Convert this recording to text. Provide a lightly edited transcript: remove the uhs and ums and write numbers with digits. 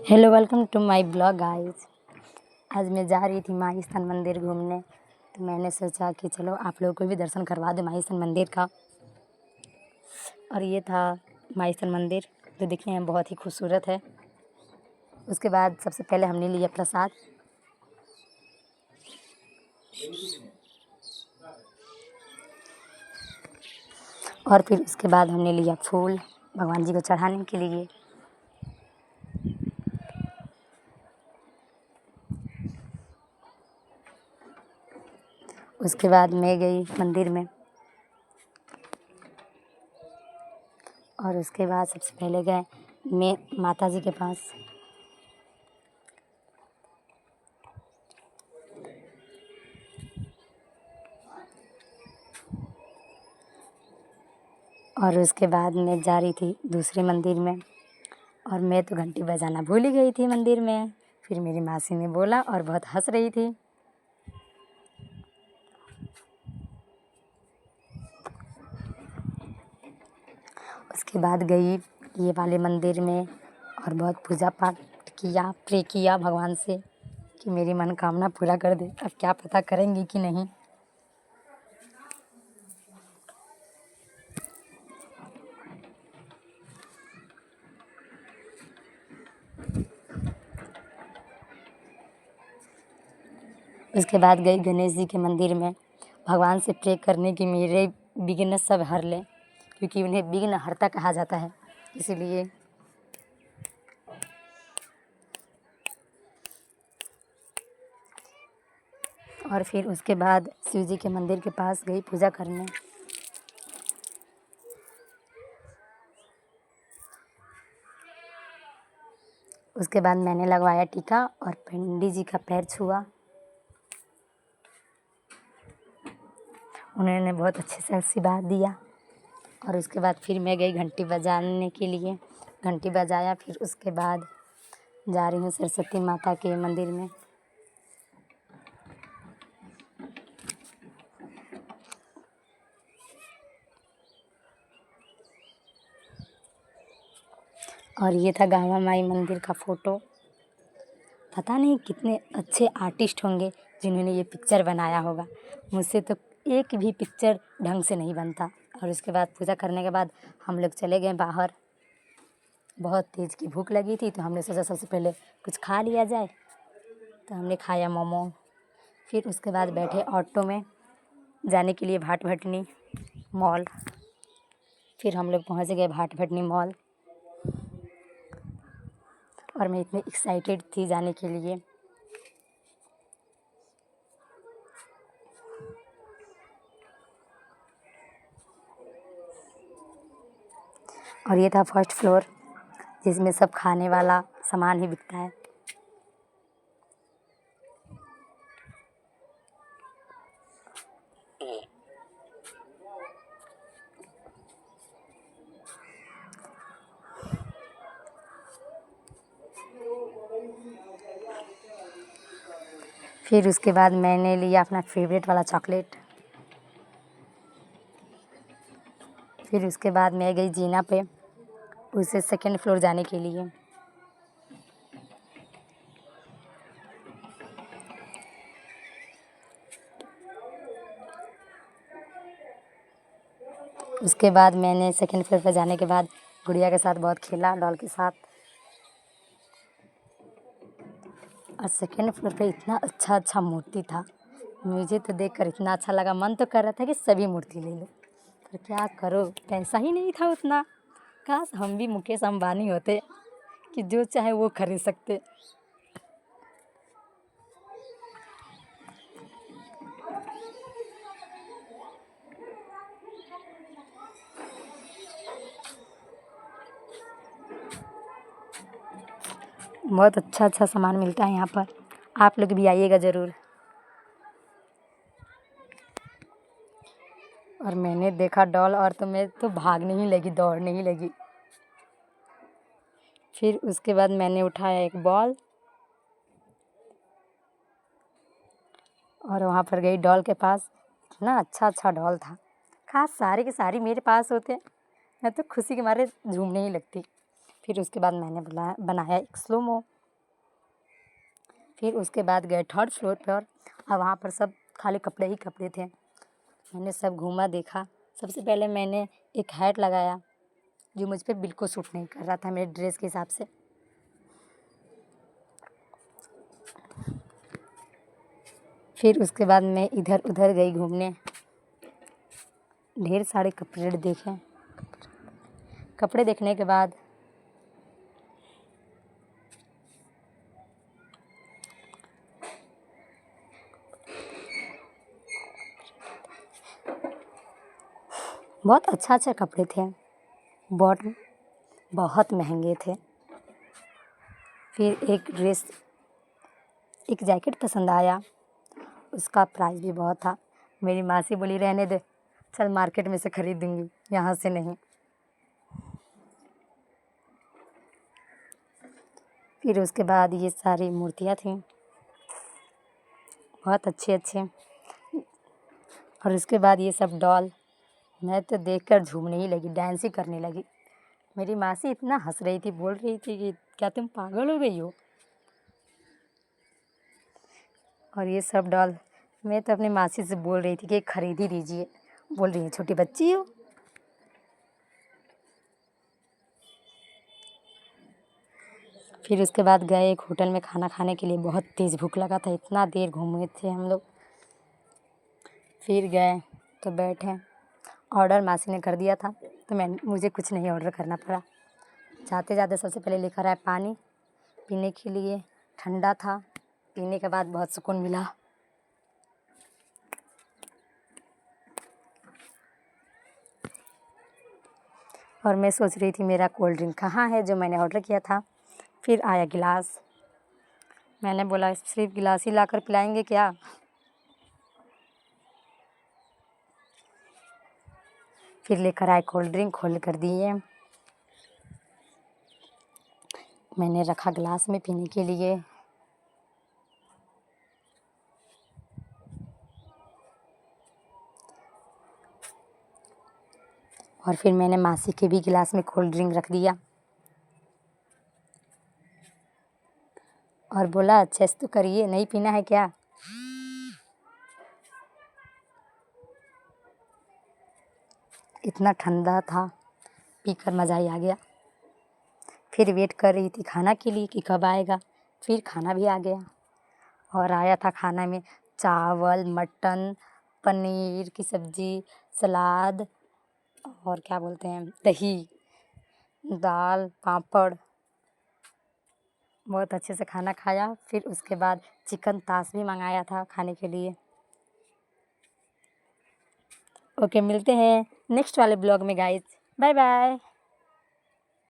Hello welcome to my blog guys. आज मैं जा रही थी माही स्थान मंदिर घूमने, तो मैंने सोचा कि चलो आप लोगों को भी दर्शन करवा दे माही स्थान मंदिर का। और ये था माही स्थान मंदिर, जो दिखने में बहुत ही खूबसूरत है। उसके बाद सबसे पहले हमने लिया प्रसाद, और फिर उसके बाद हमने लिया फूल भगवान जी को चढ़ाने के लिए। उसके बाद मैं गई मंदिर में, और उसके बाद सबसे पहले गए मैं माता जी के पास। और उसके बाद मैं जा रही थी दूसरे मंदिर में, और मैं तो घंटी बजाना भूल ही गई थी मंदिर में। फिर मेरी मासी ने बोला और बहुत हंस रही थी। उसके बाद गई ये वाले मंदिर में और बहुत पूजा पाठ किया, प्रे किया भगवान से कि मेरी मनोकामना पूरा कर दे। अब क्या पता करेंगी कि नहीं। उसके बाद गई गणेश जी के मंदिर में, भगवान से प्रे करने की मेरे विघ्न सब हर ले, क्योंकि उन्हें विघ्न हरता कहा जाता है, इसीलिए। और फिर उसके बाद शिव जी के मंदिर के पास गई पूजा करने। उसके बाद मैंने लगवाया टीका और पंडित जी का पैर छुआ। उन्होंने बहुत अच्छे से आशीर्वाद दिया। और उसके बाद फिर मैं गई घंटी बजाने के लिए, घंटी बजाया। फिर उसके बाद जा रही हूँ सरस्वती माता के मंदिर में। और ये था गावा माई मंदिर का फ़ोटो। पता नहीं कितने अच्छे आर्टिस्ट होंगे जिन्होंने ये पिक्चर बनाया होगा। मुझसे तो एक भी पिक्चर ढंग से नहीं बनता। और उसके बाद पूजा करने के बाद हम लोग चले गए बाहर। बहुत तेज़ की भूख लगी थी, तो हमने सोचा सबसे पहले कुछ खा लिया जाए, तो हमने खाया मोमो। फिर उसके बाद बैठे ऑटो में जाने के लिए भाट भटनी मॉल। फिर हम लोग पहुँच गए भाट भटनी मॉल, और मैं इतनी एक्साइटेड थी जाने के लिए। और ये था फर्स्ट फ्लोर, जिसमें सब खाने वाला सामान ही बिकता है। फिर उसके बाद मैंने लिया अपना फेवरेट वाला चॉकलेट। फिर उसके बाद मैं गई जीना पे, उसे सेकंड फ्लोर जाने के लिए। उसके बाद मैंने सेकंड फ्लोर पर जाने के बाद गुड़िया के साथ बहुत खेला, डॉल के साथ। और सेकंड फ्लोर पे इतना अच्छा अच्छा मूर्ति था, मुझे तो देखकर इतना अच्छा लगा। मन तो कर रहा था कि सभी मूर्ति ले लो, पर क्या करो, पैसा ही नहीं था उतना। काश हम भी मुकेश अंबानी होते कि जो चाहे वो खरीद सकते। बहुत अच्छा अच्छा सामान मिलता है यहाँ पर, आप लोग भी आइएगा ज़रूर। और मैंने देखा डॉल, और तो मैं तो भागने ही लगी, दौड़ने ही लगी। फिर उसके बाद मैंने उठाया एक बॉल, और वहाँ पर गई डॉल के पास। इतना अच्छा अच्छा डॉल था, खास सारे के सारे मेरे पास होते, मैं तो खुशी के मारे झूमने ही लगती। फिर उसके बाद मैंने बनाया एक स्लोमो। फिर उसके बाद गए थर्ड फ्लोर पर और वहाँ पर सब खाली कपड़े ही कपड़े थे। मैंने सब घूमा देखा। सबसे पहले मैंने एक हैट लगाया जो मुझ पे बिल्कुल सूट नहीं कर रहा था मेरे ड्रेस के हिसाब से। फिर उसके बाद मैं इधर उधर गई घूमने, ढेर सारे कपड़े देखे। कपड़े देखने के बाद बहुत अच्छा कपड़े थे, बहुत महंगे थे। फिर एक जैकेट पसंद आया, उसका प्राइस भी बहुत था। मेरी मासी बोली रहने दे, चल मार्केट में से खरीदूंगी, यहाँ से नहीं। फिर उसके बाद ये सारी मूर्तियाँ थीं, बहुत अच्छे। और उसके बाद ये सब डॉल, मैं तो देखकर झूमने ही लगी, डांस ही करने लगी। मेरी मासी इतना हंस रही थी, बोल रही थी कि क्या तुम पागल हो गई हो। और ये सब डॉल मैं तो अपनी मासी से बोल रही थी कि खरीद ही दीजिए। बोल रही है छोटी बच्ची हो। फिर उसके बाद गए एक होटल में खाना खाने के लिए। बहुत तेज़ भूख लगा था, इतना देर घूमे थे हम लोग। फिर गए तो बैठे, ऑर्डर मासी ने कर दिया था तो मुझे कुछ नहीं ऑर्डर करना पड़ा। जाते जाते सबसे पहले लेकर आए पानी पीने के लिए, ठंडा था। पीने के बाद बहुत सुकून मिला। और मैं सोच रही थी मेरा कोल्ड ड्रिंक कहाँ है जो मैंने ऑर्डर किया था। फिर आया गिलास, मैंने बोला सिर्फ गिलास ही लाकर पिलाएंगे क्या। फिर लेकर आए कोल्ड ड्रिंक, खोल कर दिए। मैंने रखा गिलास में पीने के लिए। और फिर मैंने मासी के भी गिलास में कोल्ड ड्रिंक रख दिया और बोला अच्छे से तो करिए, नहीं पीना है क्या। इतना ठंडा था, पीकर मज़ा ही आ गया। फिर वेट कर रही थी खाना के लिए कि कब आएगा। फिर खाना भी आ गया और आया था खाना में चावल, मटन, पनीर की सब्ज़ी, सलाद और क्या बोलते हैं दही, दाल, पापड़। बहुत अच्छे से खाना खाया। फिर उसके बाद चिकन तास भी मंगाया था खाने के लिए। ओके, मिलते हैं नेक्स्ट वाले ब्लॉग में गाइस। Bye bye.